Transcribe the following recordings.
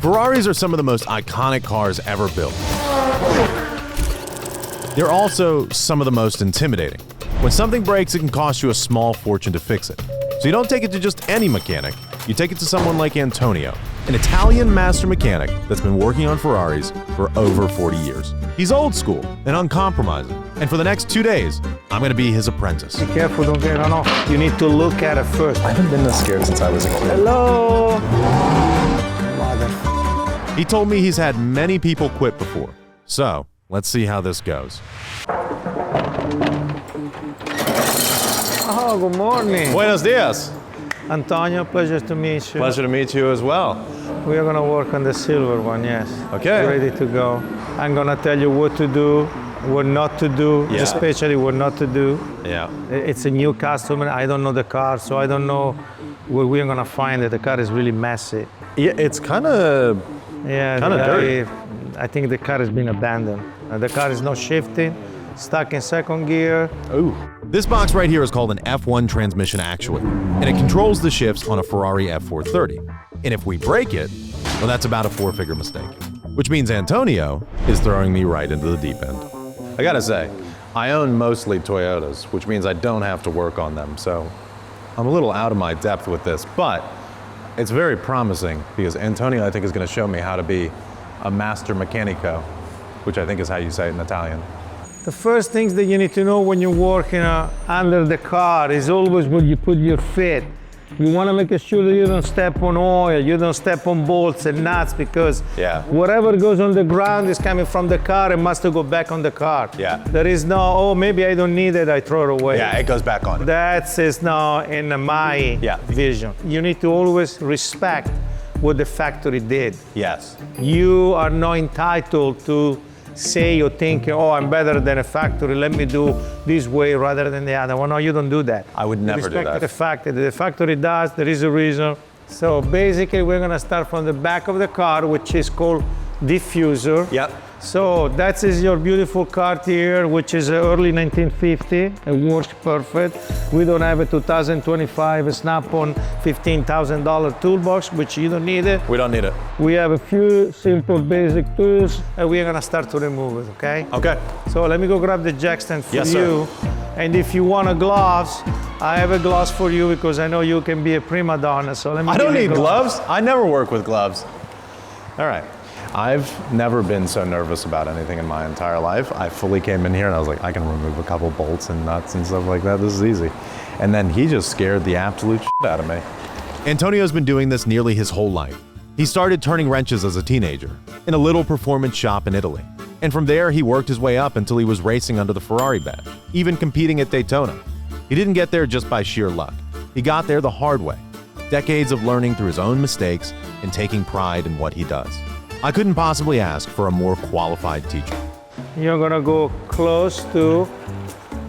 Ferraris are some of the most iconic cars ever built. They're also some of the most intimidating. When something breaks, it can cost you a small fortune to fix it. So you don't take it to just any mechanic, you take it to someone like Antonio, an Italian master mechanic that's been working on Ferraris for over 40 years. He's old school and uncompromising, and for the next 2 days, I'm gonna be his apprentice. Be careful, don't get run off. You need to look at it first. I haven't been this scared since I was a kid. Hello! Mother. He told me he's had many people quit before, so let's see how this goes. Oh, good morning. Buenos dias. Antonio, pleasure to meet you. Pleasure to meet you as well. We are gonna work on the silver one, yes. Okay. Ready to go. I'm gonna tell you what to do, what not to do, Yeah. especially what not to do. Yeah. It's a new customer, I don't know the car, so I don't know what we're gonna find. The car is really messy. Yeah, it's kind of Yeah, Kinda dirty. I think the car has been abandoned. The car is not shifting, stuck in second gear. ooh. This box right here is called an F1 transmission actuator, and it controls the shifts on a Ferrari F430. And if we break it, well, that's about a 4-figure mistake. Which means Antonio is throwing me right into the deep end. I gotta say, I own mostly Toyotas, which means I don't have to work on them. So I'm a little out of my depth with this, but it's very promising because Antonio, I think, is gonna show me how to be a master meccanico, which I think is how you say it in Italian. The first things that you need to know when you're working under the car is always where you put your feet. You want to make sure that you don't step on oil, you don't step on bolts and nuts, because Yeah. whatever goes on the ground is coming from the car and must go back on the car. Yeah. There is no, oh, maybe I don't need it, I throw it away. Yeah, it goes back on. That is now in my Yeah. vision. You need to always respect what the factory did. Yes. You are not entitled to say or think, oh, I'm better than a factory, let me do this way rather than the other. Well, no, you don't do that. I would never do Respect that. the fact that the factory does, there is a reason. So basically, we're gonna start from the back of the car, which is called diffuser. Yep. So that is your beautiful Cartier, which is early 1950. It works perfect. We don't have a 2025 Snap-on $15,000 toolbox, which you don't need it. We don't need it. We have a few simple basic tools, and we're gonna start to remove it, okay? Okay. So let me go grab the jack stand for Yes, sir. you. And if you want a gloves, I have a gloves for you because I know you can be a prima donna, so let me I don't give you need gloves. I never work with gloves. All right. I've never been so nervous about anything in my entire life. I fully came in here and I was like, I can remove a couple bolts and nuts and stuff like that. This is easy. And then he just scared the absolute shit out of me. Antonio's been doing this nearly his whole life. He started turning wrenches as a teenager in a little performance shop in Italy. And from there, he worked his way up until he was racing under the Ferrari badge, even competing at Daytona. He didn't get there just by sheer luck. He got there the hard way. Decades of learning through his own mistakes and taking pride in what he does. I couldn't possibly ask for a more qualified teacher. You're gonna go close to,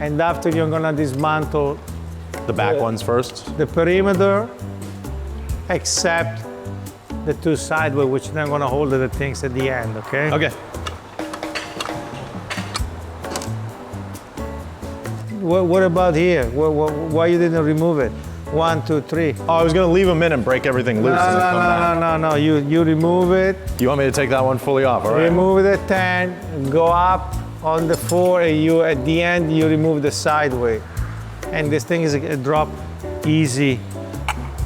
and after you're gonna dismantle The back ones first. the perimeter, except the two sideway, which then gonna hold the things at the end, okay? Okay. What about here? Why you didn't remove it? 1, 2, 3. Oh, I was gonna leave them in and break everything loose and then come back. No. You remove it. You want me to take that one fully off, all right? Remove the 10, go up on the 4, and you at the end you remove the sideway, and this thing is a drop easy.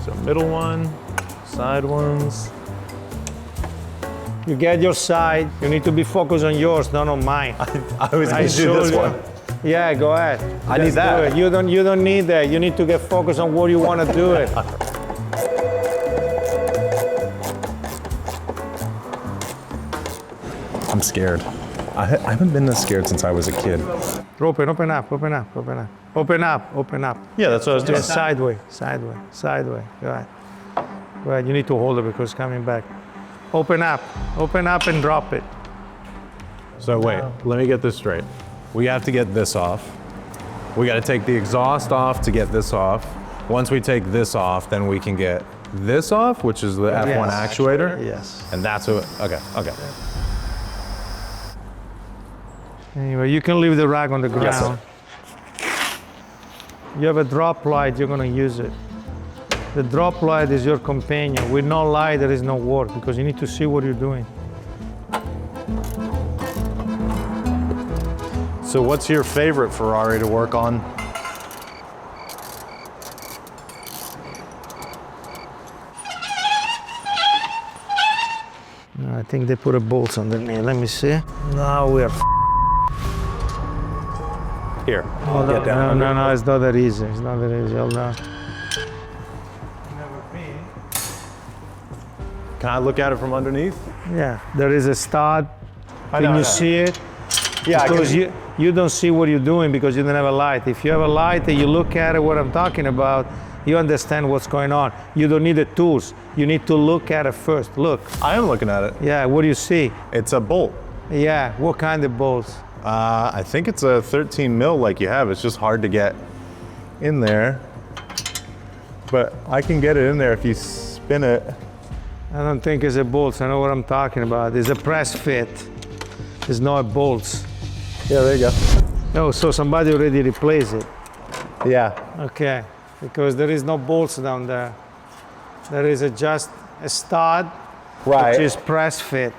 So middle one, side ones. You get your side. You need to be focused on yours, not on mine. I was gonna do showed this you. one. Yeah, go ahead. I need Just that. do it. You don't need that. You need to get focused on what you want to do it. I'm scared. I haven't been this scared since I was a kid. Open up. Open up. Yeah, that's what I was doing. Just sideway. Go ahead. You need to hold it because it's coming back. Open up and drop it. So wait, let me get this straight. We have to get this off. We got to take the exhaust off to get this off. Once we take this off, then we can get this off, which is the F1 Yes. actuator. Yes. And that's what, okay. Anyway, you can leave the rag on the ground. Yes, sir. You have a drop light, you're gonna use it. The drop light is your companion. With no light, there is no work because you need to see what you're doing. So what's your favorite Ferrari to work on? I think they put a bolt underneath. Let me see. Now we're Here. Oh, no, it's not that easy. It's not that easy. Hold on. Can I look at it from underneath? Yeah, there is a stud. I Can know, you I know. see it? Yeah, Because you don't see what you're doing because you don't have a light. If you have a light and you look at it, what I'm talking about, you understand what's going on. You don't need the tools. You need to look at it first. Look. I am looking at it. Yeah, what do you see? It's a bolt. Yeah, what kind of bolts? I think it's a 13 mil like you have. It's just hard to get in there. But I can get it in there if you spin it. I don't think it's a bolts. I know what I'm talking about. It's a press fit. It's not bolts. Yeah, there you go. Oh, so somebody already replaced it. Yeah. Okay, because there is no bolts down there. There is just a stud, Right. which is press fit.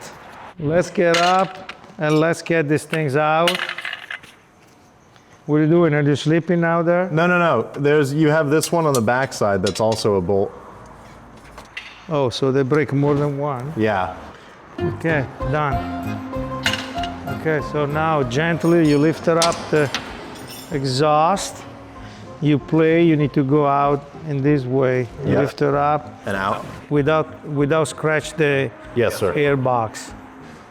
Let's get up and let's get these things out. What are you doing? Are you sleeping out there? No. You have this one on the back side that's also a bolt. Oh, so they break more than one. Yeah. Okay, done. Okay, so now gently you lift it up the exhaust. You play, you need to go out in this way. You Yeah. lift it up And out. without scratch the Yes, sir. air box.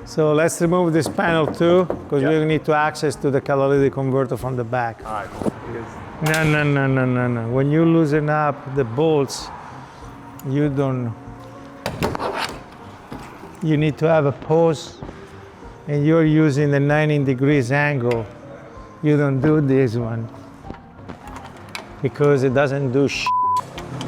So let's remove this panel too, because we need to access to the catalytic converter from the back. All right. No. When you loosen up the bolts, you don't. You need to have a pose, and you're using the 90 degrees angle. You don't do this one because it doesn't do shit.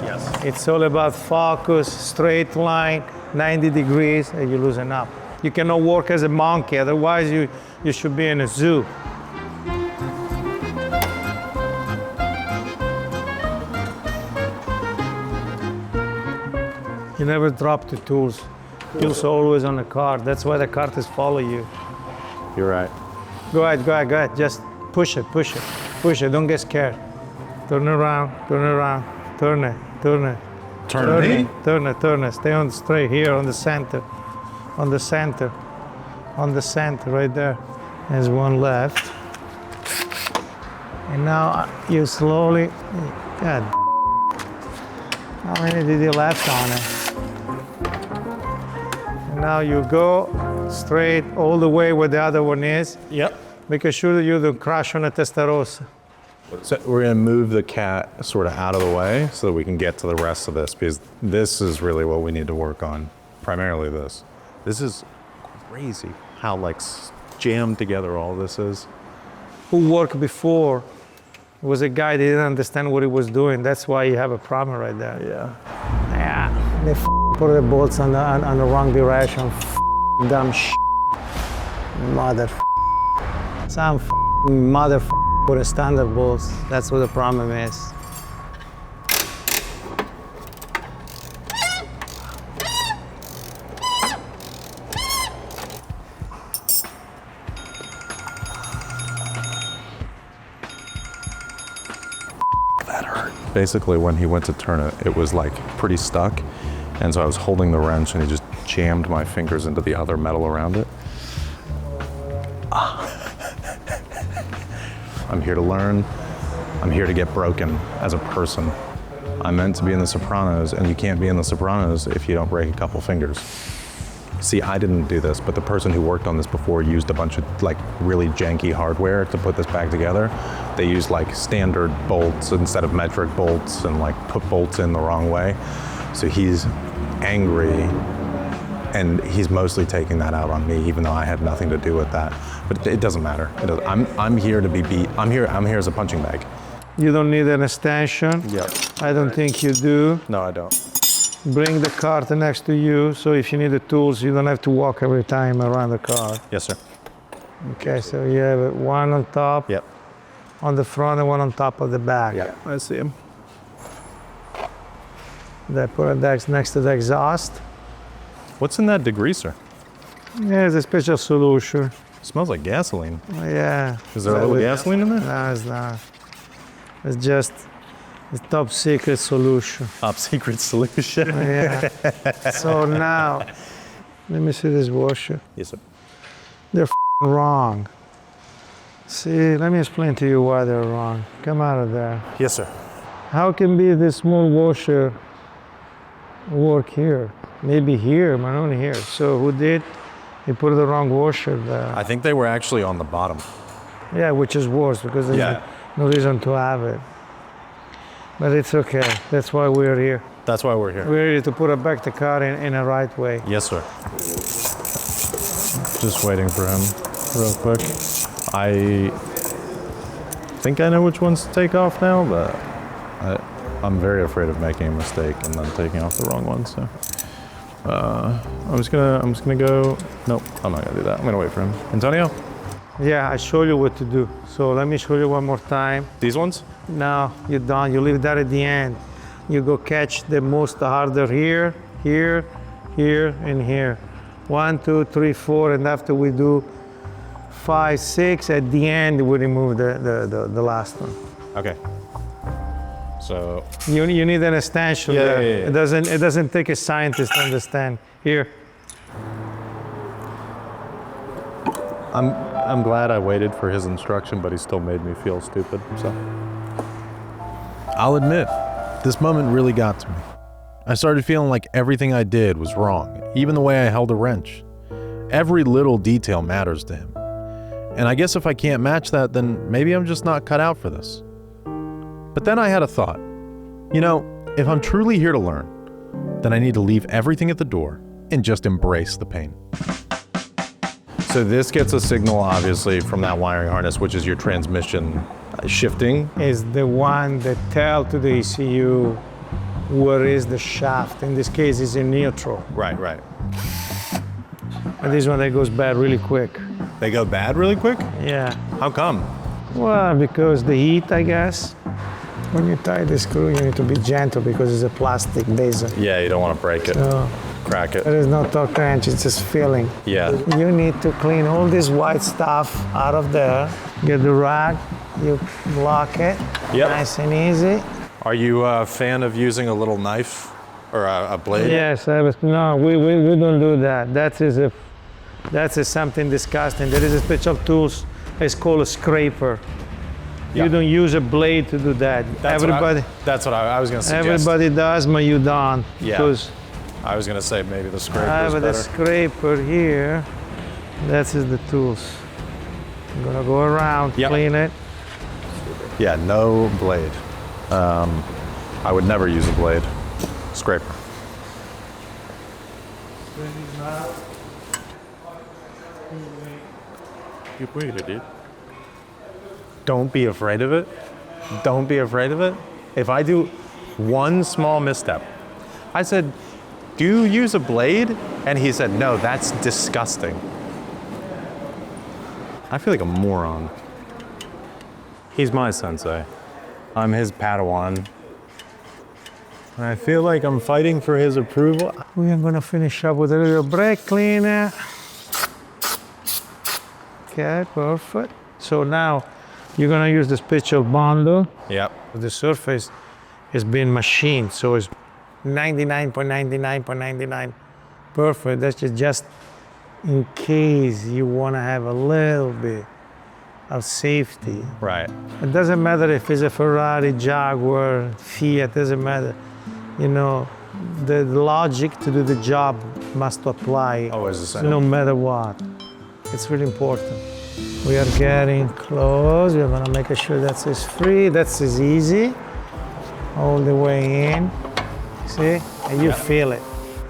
Yes. It's all about focus, straight line, 90 degrees, and you loosen up. You cannot work as a monkey, otherwise you should be in a zoo. You never drop the tools. Tools are always on the cart. That's why the carters follow you. You're right. Go ahead. Just push it. Don't get scared. Turn around. Turn it. Turn me? Turn it. Stay on straight here on the center. Right there. There's one left. And now you slowly, God, how many did you left on it? And now you go straight all the way where the other one is. Yep. Make sure you don't crash on a Testarossa. So we're gonna move the cat sort of out of the way so that we can get to the rest of this, because this is really what we need to work on. Primarily this. This is crazy how like jammed together all this is. Who worked before was a guy that didn't understand what he was doing. That's why you have a problem right there. Yeah. They put the bolts on the wrong direction. Dumb mother. Some mother put a standard bolts. That's what the problem is. That hurt. Basically, when he went to turn it, it was like pretty stuck. And so I was holding the wrench and he just jammed my fingers into the other metal around it. I'm here to learn. I'm here to get broken as a person. I'm meant to be in The Sopranos, and you can't be in The Sopranos if you don't break a couple fingers. See, I didn't do this, but the person who worked on this before used a bunch of like really janky hardware to put this back together. They used like standard bolts instead of metric bolts and like put bolts in the wrong way. So he's angry, and he's mostly taking that out on me, even though I had nothing to do with that. But it doesn't matter. I'm here to be beat. I'm here as a punching bag. You don't need an extension. Yep. I don't think you do. No, I don't. Bring the cart next to you, so if you need the tools, you don't have to walk every time around the car. Yes, sir. Okay, so you have one on top, Yep. on the front, and one on top of the back. I see him. They put it next to the exhaust. What's in that degreaser? Yeah, it's a special solution. Smells like gasoline. Yeah. Is there a little gasoline in there? No, it's not. It's just the top secret solution. Top secret solution. Yeah. So now, let me see this washer. Yes, sir. They're wrong. See, let me explain to you why they're wrong. Come out of there. Yes, sir. How can be this small washer work here? Maybe here, but not here. So who did? He put the wrong washer there. I think they were actually on the bottom. Yeah, which is worse because there's no reason to have it. But it's okay. That's why we're here. That's why we're here. We're here to put back the car in a right way. Yes, sir. Just waiting for him real quick. I think I know which ones to take off now, but I'm very afraid of making a mistake and then taking off the wrong one. So I'm just gonna go. Nope, I'm not gonna do that. I'm gonna wait for him. Antonio, Yeah, I show you what to do. So let me show you one more time. these ones? No, you're done. You leave that at the end. You go catch the most harder here, here, here, and here. 1, 2, 3, 4, and after we do 5, 6, at the end we remove the last one. Okay. So You need an extension Yeah, there. yeah, yeah. It doesn't take a scientist to understand. Here. I'm glad I waited for his instruction, but he still made me feel stupid. So I'll admit, this moment really got to me. I started feeling like everything I did was wrong, even the way I held a wrench. Every little detail matters to him. And I guess if I can't match that, then maybe I'm just not cut out for this. But then I had a thought. You know, if I'm truly here to learn, then I need to leave everything at the door and just embrace the pain. So this gets a signal, obviously, from that wiring harness, which is your transmission shifting. Is the one that tell to the ECU where is the shaft. In this case, it's in neutral. Right, right. And this one that goes bad really quick. They go bad really quick? Yeah. How come? Well, because the heat, I guess. When you tie the screw, you need to be gentle because it's a plastic basin. Yeah, you don't want to break it, So crack it. there is no torque wrench, it's just filling. Yeah. You need to clean all this white stuff out of there. Get the rag, you lock it, Yep. nice and easy. Are you a fan of using a little knife or a blade? Yes, no, we don't do that. That is something disgusting. There is a special tools, it's called a scraper. Yeah. You don't use a blade to do that. That's Everybody, what I was going to suggest. everybody does, but you don't. Yeah. Because I was going to say maybe the scraper I is have better. the scraper here. That is the tools. I'm gonna go around, Yep. clean it. Yeah, no blade. I would never use a blade. Scraper. You waited it. Don't be afraid of it. Don't be afraid of it. If I do one small misstep, I said, "Do you use a blade?" And he said, "No, that's disgusting." I feel like a moron. He's my sensei. I'm his Padawan. And I feel like I'm fighting for his approval. We are gonna finish up with a little brake cleaner. Okay, perfect. So now you're gonna use the special bundle. Yep. The surface is being machined, so it's 99.99.99 perfect. That's just in case you wanna have a little bit of safety. Right. It doesn't matter if it's a Ferrari, Jaguar, Fiat, doesn't matter. You know, the logic to do the job must apply Always the same. no matter what. It's really important. We are getting close. We're gonna make sure that is free. That's is easy. All the way in. See? And you feel it.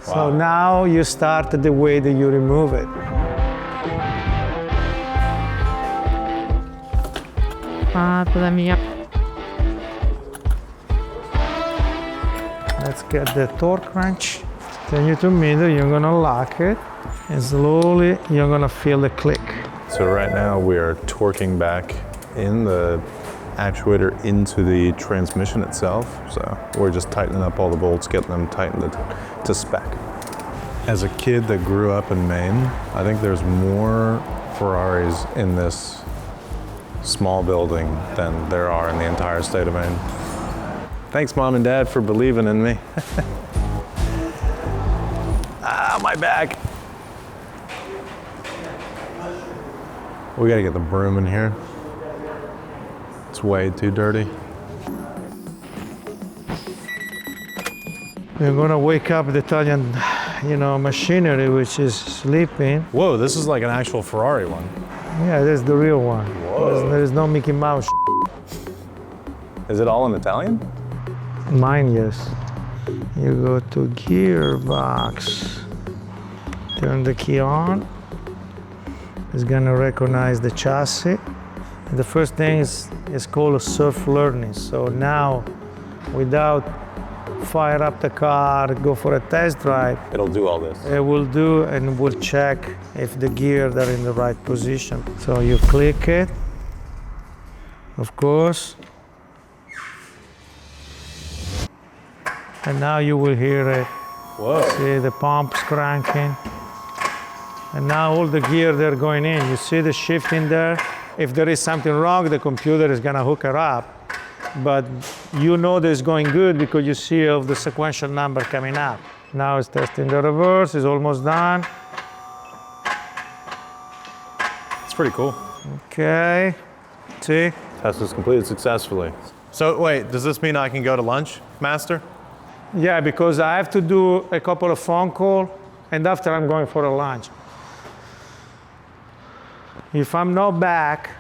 So Wow. now you start the way that you remove it. Toda mia. Let's get the torque wrench. Then you to middle, you're gonna lock it. And slowly, you're gonna feel the click. So right now we are torquing back in the actuator into the transmission itself. So we're just tightening up all the bolts, getting them tightened to spec. As a kid that grew up in Maine, I think there's more Ferraris in this small building than there are in the entire state of Maine. Thanks, Mom and Dad, for believing in me. Ah, my back. We gotta get the broom in here. It's way too dirty. You're gonna wake up the Italian, machinery which is sleeping. Whoa, this is like an actual Ferrari one. Yeah, that's the real one. There's no Mickey Mouse. Is it all in Italian? Mine, yes. You go to gearbox, turn the key on. It's gonna recognize the chassis. And the first thing is called a self-learning. So now, without fire up the car, go for a test drive, It'll do all this. it will do and will check if the gears are in the right position. So you click it, of course. And now you will hear it. Whoa. See the pumps cranking. And now all the gear they're going in. You see the shift in there? If there is something wrong, the computer is gonna hook her up. But you know that it's going good because you see all the sequential number coming up. Now it's testing the reverse, it's almost done. It's pretty cool. Okay, see? Test is completed successfully. So wait, does this mean I can go to lunch, Master? Yeah, because I have to do a couple of phone calls and after I'm going for a lunch. If I'm not back,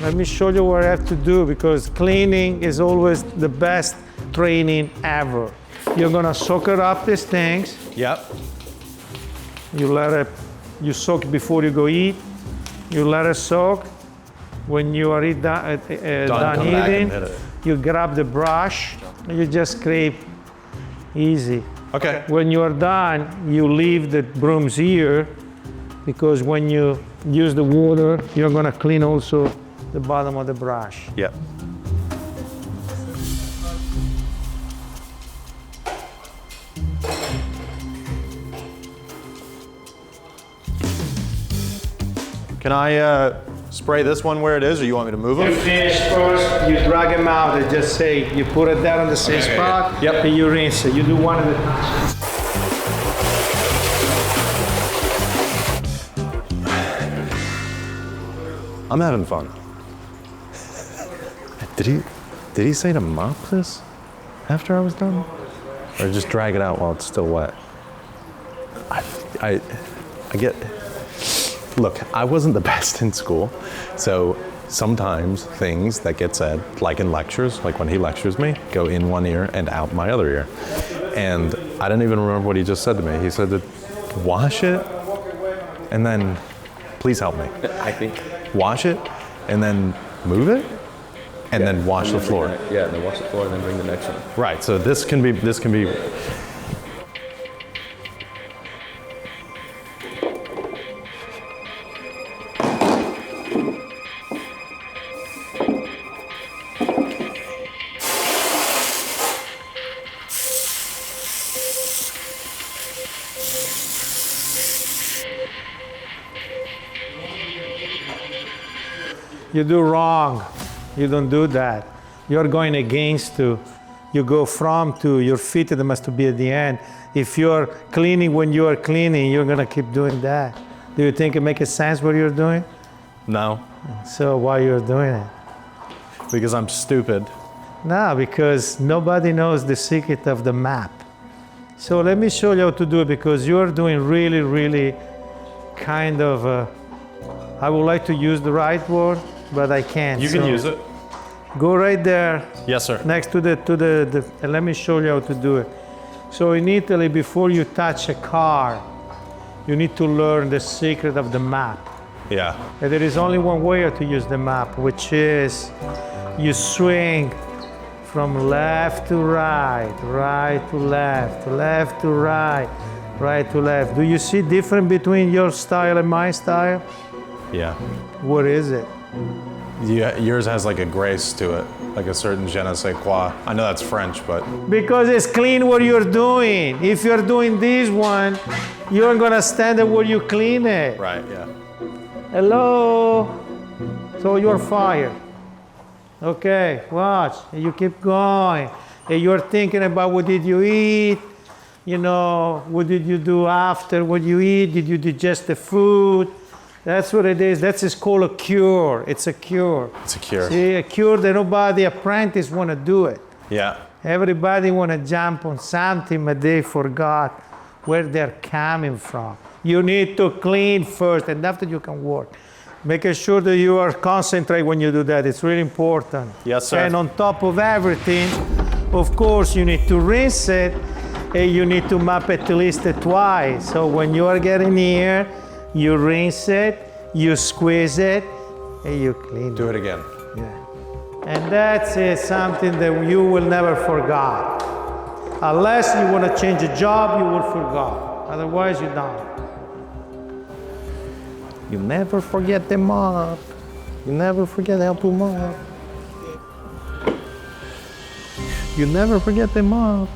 let me show you what I have to do because cleaning is always the best training ever. You're gonna soak up these things. Yep. You soak before you go eat. You let it soak. When you are done come back and eating, hit it. you grab the brush and you just scrape easy. Okay. When you are done, you leave the brooms here because when you use the water, you're gonna clean also the bottom of the brush. Yep. Can I spray this one where it is, or you want me to move You them? finish first, you drag them out and just say, you put it there on the same spot, Yep. and you rinse it. You do one at a time. I'm having fun. Did he say to mop this after I was done? Or just drag it out while it's still wet? I get, look, I wasn't the best in school, so sometimes things that get said, like in lectures, like when he lectures me, go in one ear and out my other ear. And I don't even remember what he just said to me. He said to wash it and then, please help me. I think. Wash it and then move it and then wash the floor. Yeah, and then wash the floor and then bring the next one. Right, so this can be You do wrong. You don't do that. You're going against to. You go from to. Your feet it must be at the end. If you're cleaning when you are cleaning, you're gonna keep doing that. Do you think it makes sense what you're doing? no, So why you're doing it? because I'm stupid. No, because nobody knows the secret of the map. So let me show you how to do it because you're doing really, really kind of. I would like to use the right word, but I can't. You can So use it. Go right there. Yes, sir. Next to the and let me show you how to do it. So in Italy, before you touch a car, you need to learn the secret of the map. Yeah. And there is only one way to use the map, which is you swing from left to right, right to left, left to right, right to left. Do you see difference between your style and my style? Yeah. What is it? Yeah, yours has like a grace to it, like a certain je ne sais quoi. I know that's French, but Because it's clean what you're doing. If you're doing this one, you're gonna stand there where you clean it. right, yeah. Hello? So you're fired. Okay, watch. You keep going. And you're thinking about what did you eat? You know, what did you do after what you eat? Did you digest the food? That's what it is. That's is called a cure. It's a cure. It's a cure. See, a cure that nobody apprentice want to do it. Yeah. Everybody want to jump on something, but they forgot where they're coming from. You need to clean first, and after you can work. Making sure that you are concentrate when you do that. It's really important. Yes, sir. And on top of everything, of course, you need to rinse it, and you need to mop it at least twice. So when you are getting here, you rinse it, you squeeze it, and you clean Do it again. Yeah. And that's something that you will never forget. Unless you want to change a job, you will forget. Otherwise, you don't. You never forget the mop. You never forget how to mop. You never forget the mop.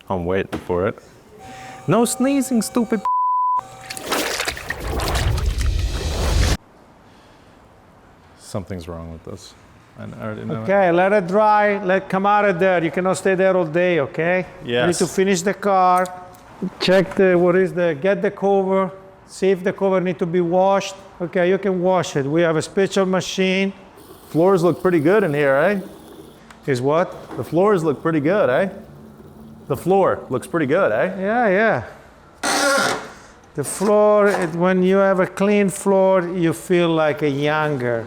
I'm waiting for it. No sneezing, stupid. Something's wrong with this. I already know. Okay, let it dry. Let come out of there. You cannot stay there all day. Okay. You need Yes. to finish the car. Check get the cover. See if the cover need to be washed. Okay, you can wash it. We have a special machine. Floors look pretty good in here, eh? Is what? The floors look pretty good, eh? The floor looks pretty good, eh? Yeah, yeah. The floor, when you have a clean floor, you feel like a younger.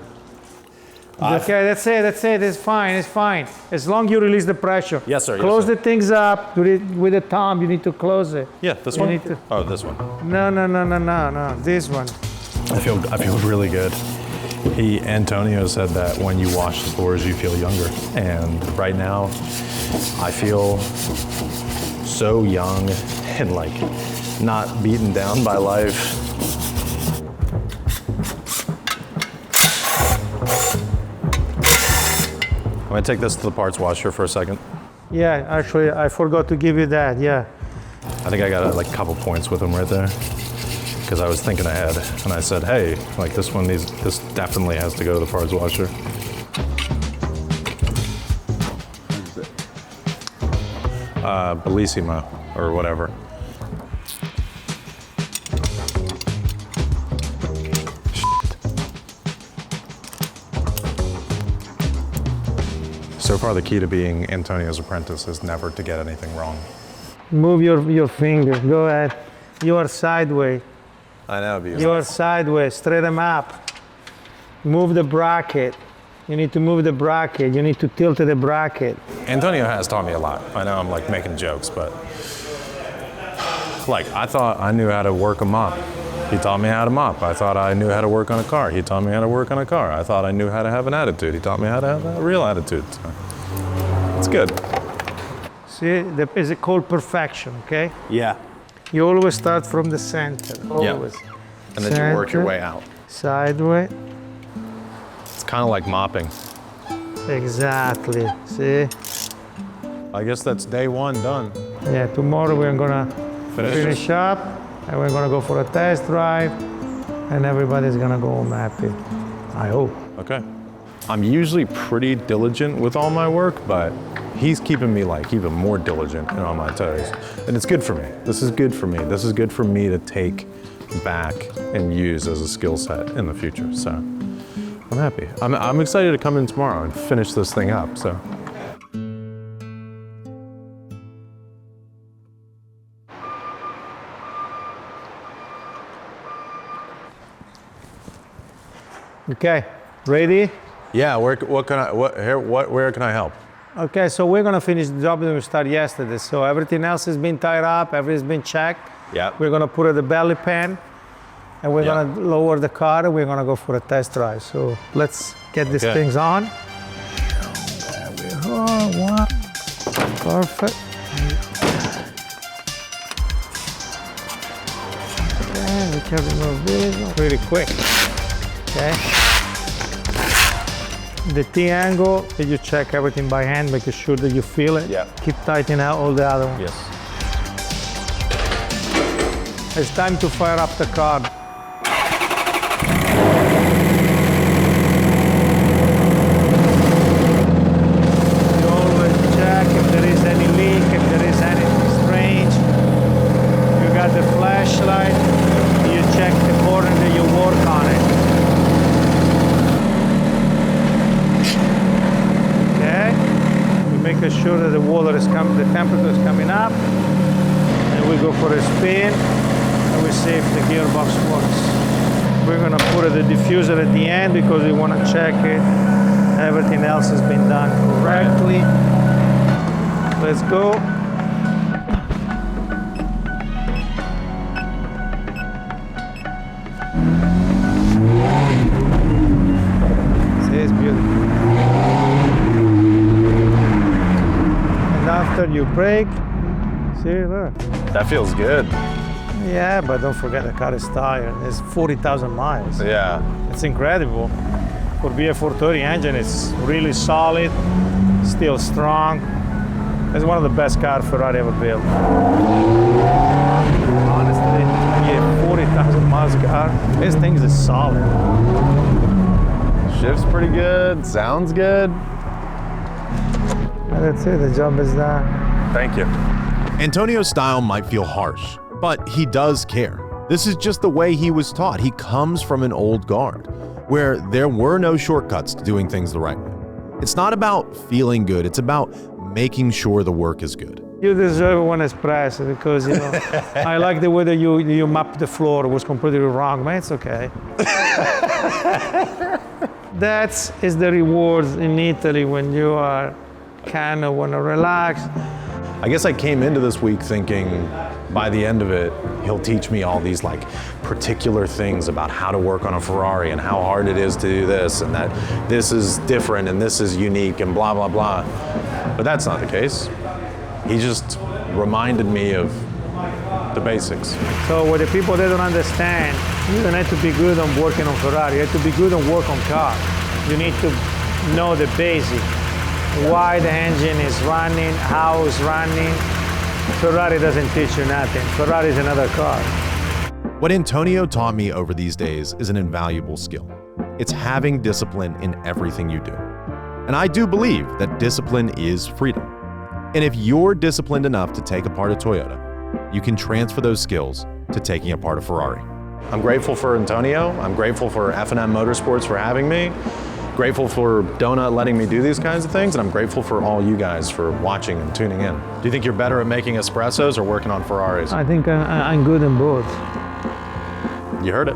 Okay, that's it. It's fine. As long you release the pressure. Yes, sir, yes, Close sir. the things up with the thumb. You need to close it. Yeah, this You one. need to- Oh, this one. No. This one. I feel really good. Antonio said that when you wash the floors, you feel younger. And right now, I feel so young and like not beaten down by life. I'm gonna take this to the parts washer for a second. Yeah, actually, I forgot to give you that. Yeah. I think I got like a couple points with them right there. Because I was thinking ahead, and I said, hey, like this definitely has to go to the parts washer. Bellissimo, or whatever. So far, the key to being Antonio's apprentice is never to get anything wrong. Move your finger. Go ahead. You are sideways. I know, because You are sideways. Straight them up. Move the bracket. You need to move the bracket. You need to tilt the bracket. Antonio has taught me a lot. I know I'm like making jokes, but like I thought I knew how to work a mop. He taught me how to mop. I thought I knew how to work on a car. He taught me how to work on a car. I thought I knew how to have an attitude. He taught me how to have a real attitude. So it's good. See, is it called perfection, okay? Yeah. You always start from the center, always. And then you work your Center. way out. Sideways, It's kind of like mopping. exactly, see? I guess that's day one done. Yeah, tomorrow we're gonna Finish? finish up, and we're gonna go for a test drive, and everybody's gonna go home happy, I hope. Okay. I'm usually pretty diligent with all my work, but he's keeping me like even more diligent and on my toes. And it's good for me. This is good for me. This is good for me to take back and use as a skill set in the future. So I'm happy. I'm excited to come in tomorrow and finish this thing up. So Okay, ready? yeah, where can I help? Okay, so we're gonna finish the job that we started yesterday. So everything else has been tied up, everything's been checked. Yeah. We're gonna put the belly pan, and we're Yeah. gonna lower the car, and we're gonna go for a test drive. So let's get these Okay. things on. There we go, one. Perfect. can remove this really quick. Okay. The T angle, you check everything by hand, making sure that you feel it. Yeah. Keep tightening out all the other ones. Yes. It's time to fire up the car. You always check if there is any leak, if there is anything strange. You got the flashlight, you check the corner that you work on it. Okay? We make sure that the water is coming, the temperature is coming up, and we go for a spin. We see if the gearbox works. We're gonna put the diffuser at the end because we wanna check it. Everything else has been done correctly. Let's go. See, it's beautiful. And after you brake, see, look. That feels good. Yeah, but don't forget the car is tired. It's 40,000 miles. Yeah. It's incredible. For be a 430 engine, it's really solid, still strong. It's one of the best cars Ferrari ever built. Honestly, yeah, 40,000 miles car. This thing is solid. Shift's pretty good. Sounds good. And that's it. The job is done. Thank you. Antonio's style might feel harsh, but he does care. This is just the way he was taught. He comes from an old guard, where there were no shortcuts to doing things the right way. It's not about feeling good, it's about making sure the work is good. You deserve one espresso because, you know, I like the way that you mapped the floor. It was completely wrong, but it's okay. That is the rewards in Italy when you are kind of want to relax. I guess I came into this week thinking by the end of it, he'll teach me all these like particular things about how to work on a Ferrari and how hard it is to do this and that this is different and this is unique and blah, blah, blah. But that's not the case. He just reminded me of the basics. So what the people they don't understand, you don't have to be good on working on Ferrari, you have to be good on work on car. You need to know the basic. Why the engine is running, how it's running. Ferrari doesn't teach you nothing. Ferrari is another car. What Antonio taught me over these days is an invaluable skill. It's having discipline in everything you do. And I do believe that discipline is freedom. And if you're disciplined enough to take apart a Toyota, you can transfer those skills to taking apart a Ferrari. I'm grateful for Antonio. I'm grateful for F&M Motorsports for having me. Grateful for Donut letting me do these kinds of things, and I'm grateful for all you guys for watching and tuning in. Do you think you're better at making espressos or working on Ferraris? I think I'm good in both. You heard it.